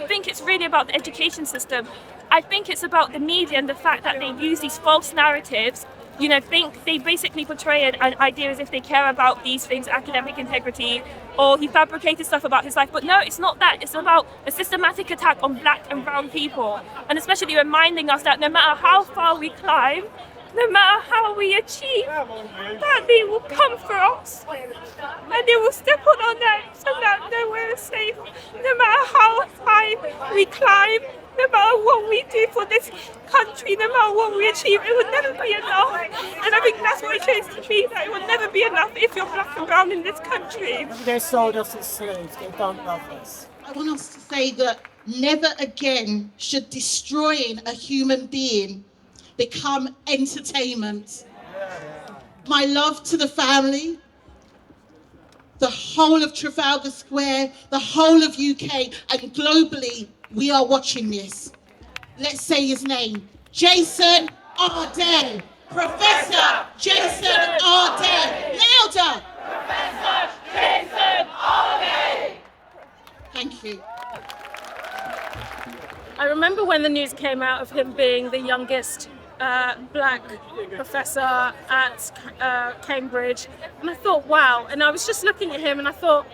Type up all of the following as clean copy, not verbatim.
don't think it's really about the education system. I think it's about the media and the fact that they use these false narratives. Think they basically portray an idea as if they care about these things, academic integrity, or he fabricated stuff about his life. But no, it's not that. It's about a systematic attack on black and brown people. And especially reminding us that no matter how far we climb, no matter how we achieve, that they will come for us. And they will step on our necks and that nowhere is safe. No matter how high we climb, no matter what we do for this country, no matter what we achieve, it will never be enough. And I think that's what it shows to me, that it will never be enough if you're black and brown in this country. They sold us as slaves. They don't love us. I want us to say that never again should destroying a human being become entertainment. My love to the family, the whole of Trafalgar Square, the whole of UK, and globally, we are watching this. Let's say his name. Jason Arday. Professor Jason Arday. Louder. Professor Jason Arday. Thank you. I remember when the news came out of him being the youngest black professor at Cambridge, and I thought, wow. And I was just looking at him and I thought,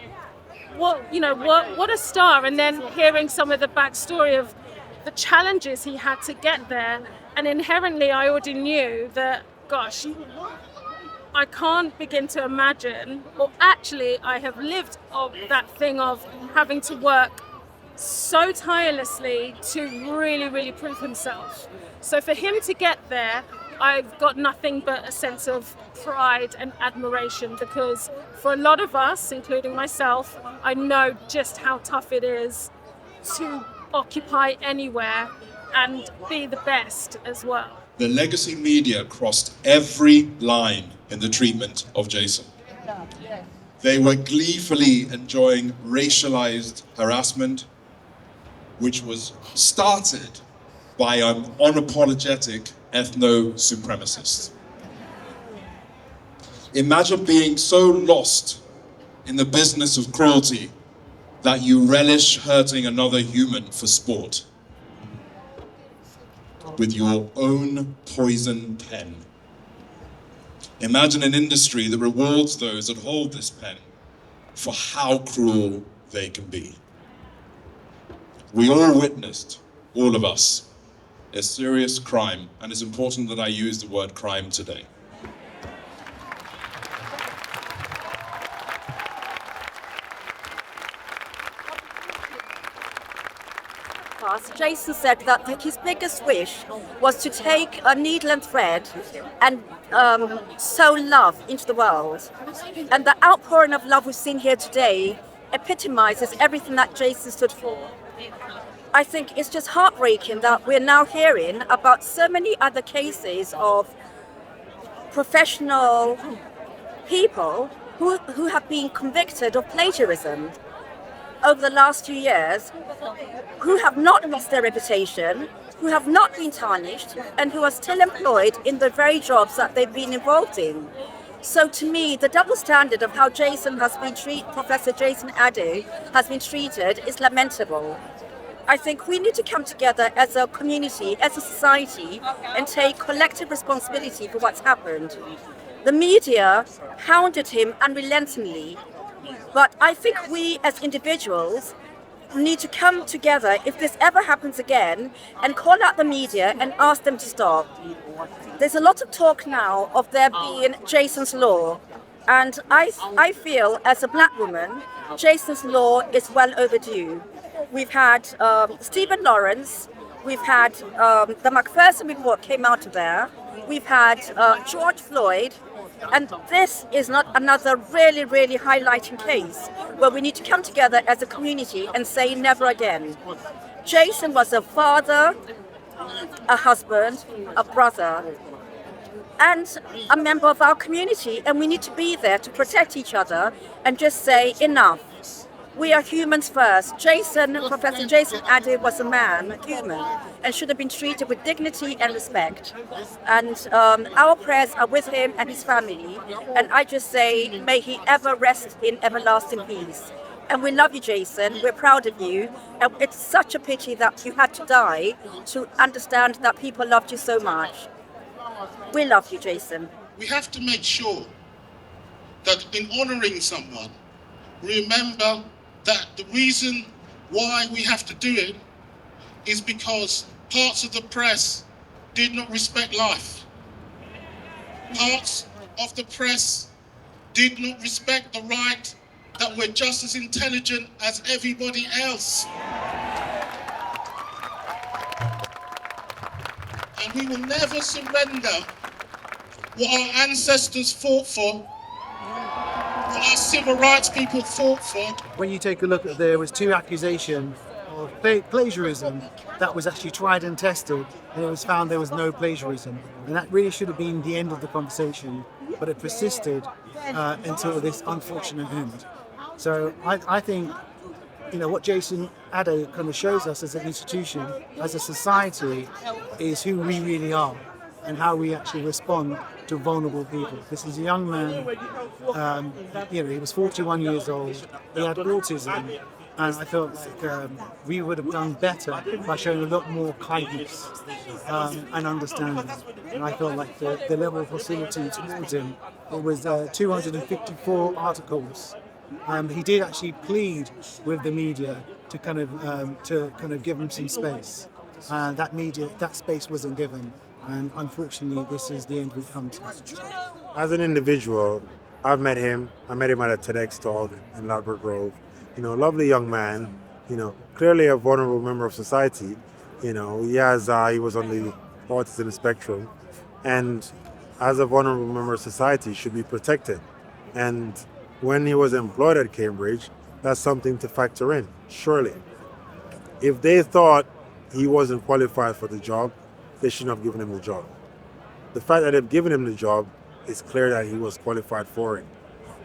what a star. And then hearing some of the backstory of the challenges he had to get there, and inherently I already knew that, gosh, I can't begin to imagine, or actually I have lived of that thing of having to work so tirelessly to really, really prove himself. So for him to get there, I've got nothing but a sense of pride and admiration, because for a lot of us, including myself, I know just how tough it is to occupy anywhere and be the best as well. The legacy media crossed every line in the treatment of Jason. They were gleefully enjoying racialized harassment, which was started by an unapologetic ethno-supremacist. Imagine being so lost in the business of cruelty that you relish hurting another human for sport with your own poison pen. Imagine an industry that rewards those that hold this pen for how cruel they can be. We all witnessed, all of us, a serious crime, and it's important that I use the word crime today. Jason said that his biggest wish was to take a needle and thread and sow love into the world. And the outpouring of love we've seen here today epitomizes everything that Jason stood for. I think it's just heartbreaking that we're now hearing about so many other cases of professional people who have been convicted of plagiarism over the last few years, who have not lost their reputation, who have not been tarnished, and who are still employed in the very jobs that they've been involved in. So to me, the double standard of how Jason has been treated, Professor Jason Arday has been treated, is lamentable. I think we need to come together as a community, as a society, and take collective responsibility for what's happened. The media hounded him unrelentingly, but I think we as individuals need to come together if this ever happens again and call out the media and ask them to stop. There's a lot of talk now of there being Jason's Law, and I feel as a black woman, Jason's Law is well overdue. We've had Stephen Lawrence, we've had the Macpherson report came out of there, we've had George Floyd, and this is not another really, really highlighting case where we need to come together as a community and say never again. Jason was a father, a husband, a brother, and a member of our community, and we need to be there to protect each other and just say enough. We are humans first. Professor Jason Arday was a man, a human, and should have been treated with dignity and respect. And our prayers are with him and his family. And I just say, may he ever rest in everlasting peace. And we love you, Jason. We're proud of you. And it's such a pity that you had to die to understand that people loved you so much. We love you, Jason. We have to make sure that in honouring someone, remember that the reason why we have to do it is because parts of the press did not respect life. Parts of the press did not respect the right that we're just as intelligent as everybody else. And we will never surrender what our ancestors fought for, what our civil rights people fought for. When you take a look at, there was 2 accusations of plagiarism that was actually tried and tested, and it was found there was no plagiarism. And that really should have been the end of the conversation, but it persisted until this unfortunate end. So I think, what Jason Arday kind of shows us as an institution, as a society, is who we really are and how we actually respond to vulnerable people. This is a young man, he was 41 years old, he had autism, and I felt like we would have done better by showing a lot more kindness and understanding. And I felt like the level of hostility towards him, it was 254 articles. He did actually plead with the media to kind of give him some space. That space wasn't given. And unfortunately, this is the end we've come to. As an individual, I've met him. I met him at a TEDx talk in Ladbroke Grove. Lovely young man. Clearly a vulnerable member of society. He was on the autism spectrum, and as a vulnerable member of society, should be protected. And when he was employed at Cambridge, that's something to factor in. Surely, if they thought he wasn't qualified for the job, they shouldn't have given him the job. The fact that they've given him the job is clear that he was qualified for it.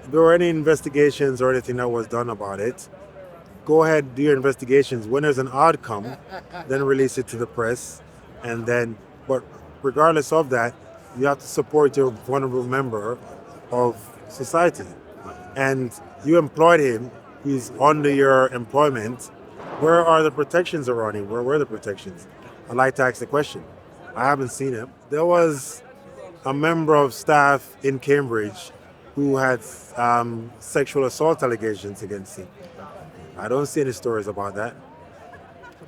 If there were any investigations or anything that was done about it, go ahead, do your investigations. When there's an outcome, then release it to the press. But regardless of that, you have to support your vulnerable member of society. And you employed him, he's under your employment. Where are the protections around him? Where were the protections? I'd like to ask the question. I haven't seen him. There was a member of staff in Cambridge who had sexual assault allegations against him. I don't see any stories about that.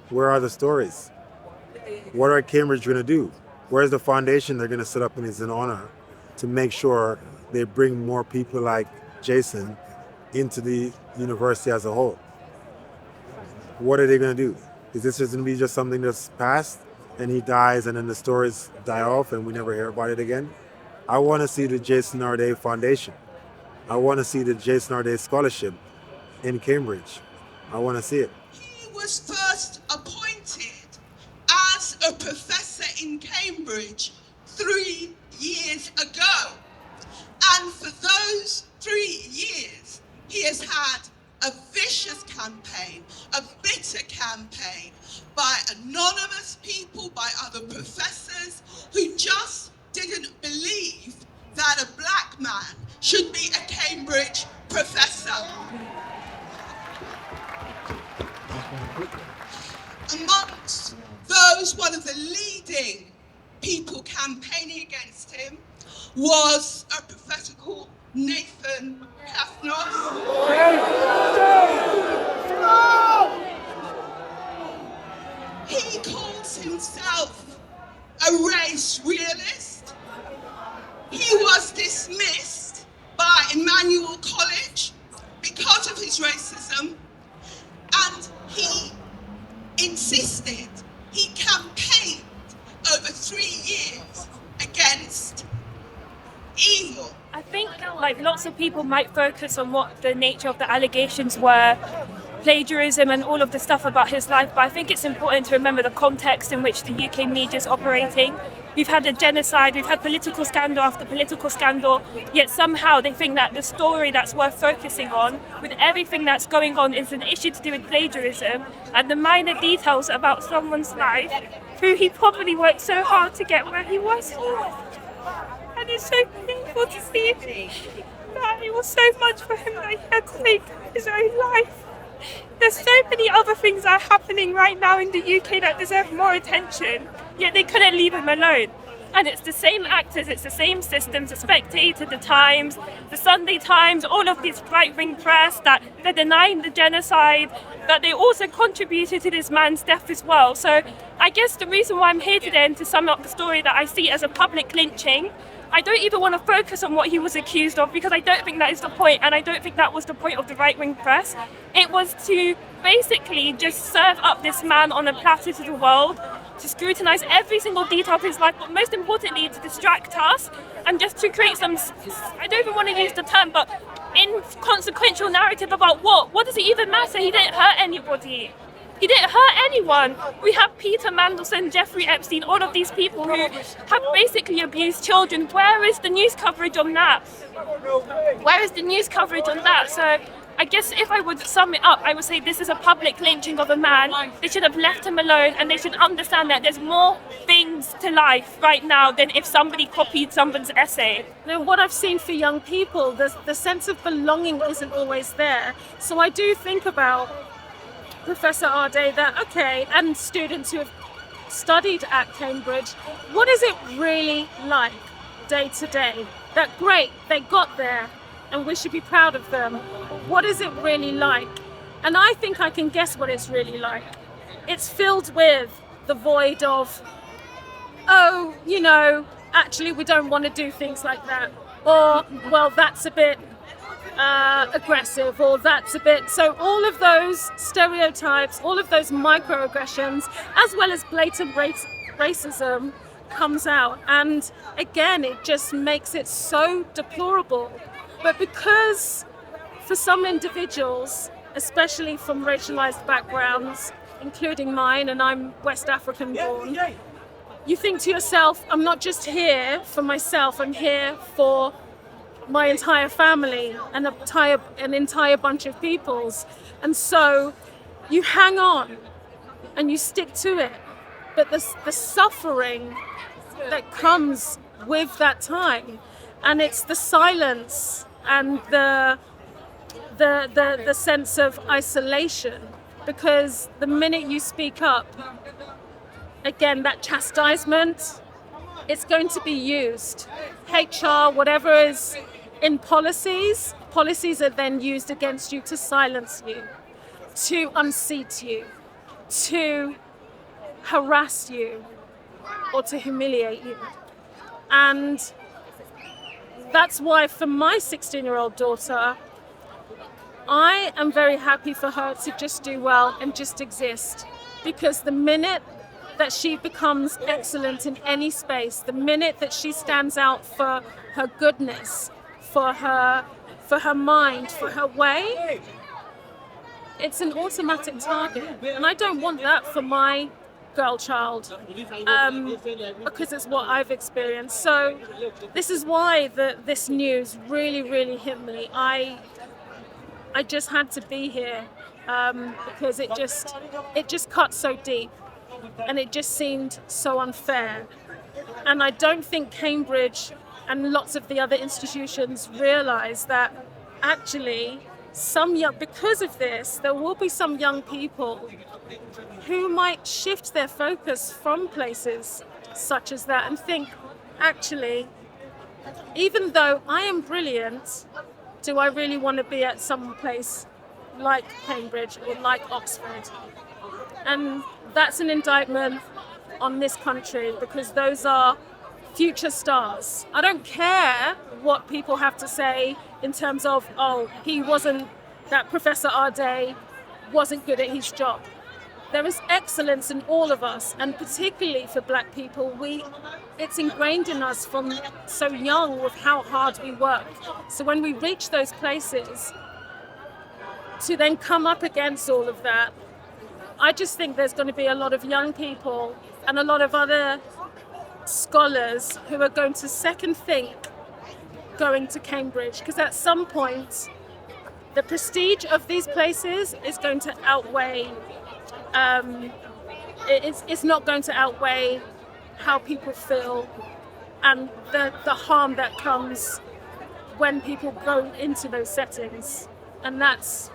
Where are the stories? What are Cambridge going to do? Where's the foundation they're going to set up in his honor to make sure they bring more people like Jason into the university as a whole? What are they going to do? Is this just going to be just something that's passed and he dies and then the stories die off and we never hear about it again? I want to see the Jason Arday Foundation. I want to see the Jason Arday Scholarship in Cambridge. I want to see it. He was first appointed as a professor in Cambridge 3 years ago. And for those 3 years, he has had a vicious campaign, a bitter campaign by anonymous people, by other professors who just didn't believe that a black man should be a Cambridge professor. Amongst those, one of the leading people campaigning against him was a professor called Nathan Kaffnos. He calls himself a race realist. He was dismissed by Emmanuel College because of his racism, and he insisted, he campaigned over 3 years against evil. I think lots of people might focus on what the nature of the allegations were, plagiarism and all of the stuff about his life, but I think it's important to remember the context in which the UK media is operating. We've had a genocide, we've had political scandal after political scandal, yet somehow they think that the story that's worth focusing on, with everything that's going on, is an issue to do with plagiarism and the minor details about someone's life who he probably worked so hard to get where he was. And it's so painful to see that it was so much for him that he had to take his own life. There's so many other things that are happening right now in the UK that deserve more attention, yet they couldn't leave him alone. And it's the same actors, it's the same systems, the Spectator, the Times, the Sunday Times, all of this right-wing press that they're denying the genocide, that they also contributed to this man's death as well. So I guess the reason why I'm here today and to sum up the story that I see as a public lynching, I don't even want to focus on what he was accused of because I don't think that is the point, and I don't think that was the point of the right-wing press. It was to basically just serve up this man on a platter to the world, to scrutinise every single detail of his life, but most importantly to distract us and just to create some, I don't even want to use the term, but inconsequential narrative about what? What does it even matter? He didn't hurt anybody. He didn't hurt anyone. We have Peter Mandelson, Jeffrey Epstein, all of these people who have basically abused children. Where is the news coverage on that? Where is the news coverage on that? So I guess if I would sum it up, I would say this is a public lynching of a man. They should have left him alone, and they should understand that there's more things to life right now than if somebody copied someone's essay. Now, what I've seen for young people, the sense of belonging isn't always there. So I do think about Professor Arday that, okay, and students who have studied at Cambridge, what is it really like day to day? That great, they got there and we should be proud of them. What is it really like? And I think I can guess what it's really like. It's filled with the void of, oh, you know, actually we don't want to do things like that. Or, well, that's a bit aggressive, or that's a bit, so all of those stereotypes, all of those microaggressions, as well as blatant racism comes out, and again it just makes it so deplorable. But because for some individuals, especially from racialized backgrounds, including mine, and I'm West African born, you think to yourself, I'm not just here for myself, I'm here for my entire family and an entire bunch of peoples. And so you hang on and you stick to it. But the suffering that comes with that time, and it's the silence and the sense of isolation, because the minute you speak up, again, that chastisement, it's going to be used. HR, whatever is in policies are then used against you to silence you, to unseat you, to harass you, or to humiliate you. And that's why for my 16-year-old daughter, I am very happy for her to just do well and just exist. Because the minute that she becomes excellent in any space, the minute that she stands out for her goodness, for her mind, for her way, it's an automatic target. And I don't want that for my girl child, because it's what I've experienced. So this is why this news really, really hit me. I just had to be here, because it just cut so deep, and it just seemed so unfair. And I don't think Cambridge and lots of the other institutions realise that actually because of this, there will be some young people who might shift their focus from places such as that and think, actually, even though I am brilliant, do I really want to be at some place like Cambridge or like Oxford? And that's an indictment on this country, because those are future stars. I don't care what people have to say in terms of, oh, that Professor Arday wasn't good at his job. There is excellence in all of us, and particularly for Black people, it's ingrained in us from so young with how hard we work. So when we reach those places, to then come up against all of that, I just think there's going to be a lot of young people and a lot of other scholars who are going to second think going to Cambridge, because at some point the prestige of these places is going to outweigh it's not going to outweigh how people feel and the harm that comes when people go into those settings. And that's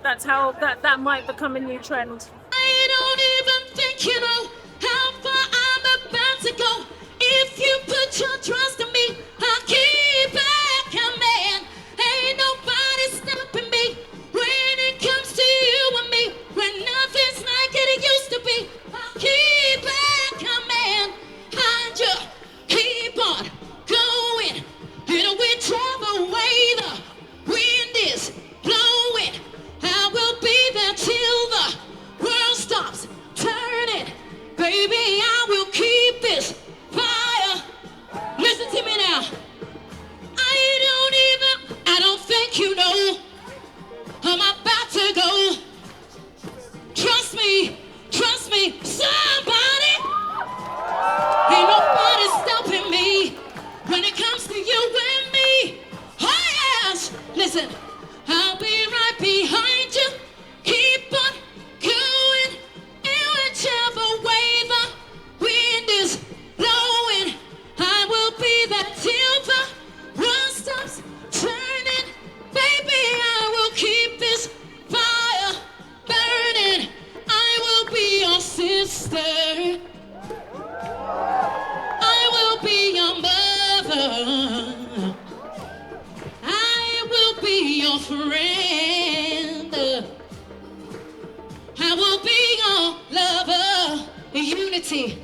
that's how that might become a new trend. I don't even think you know how far I'm about to go. If you put your trust in me, I'll keep it coming. Ain't nobody stopping me when it comes to you and me. When nothing's like it used to be, I'll keep it coming. I just keep on going, and whichever way the wind is blowing, I will be there till the world stops turning. Baby, I will keep this fire. Listen to me now. I don't think you know I'm about to go. Trust me, somebody. Ain't nobody stopping me when it comes to you and me. Oh yes, listen, I'll be right behind you. Keep on going, and whichever way the wind is blowing, I will be there till the world stops turning. Baby, I will keep this fire burning. I will be your sister. I will be your mother. I will be your friend. I will be your lover. Unity.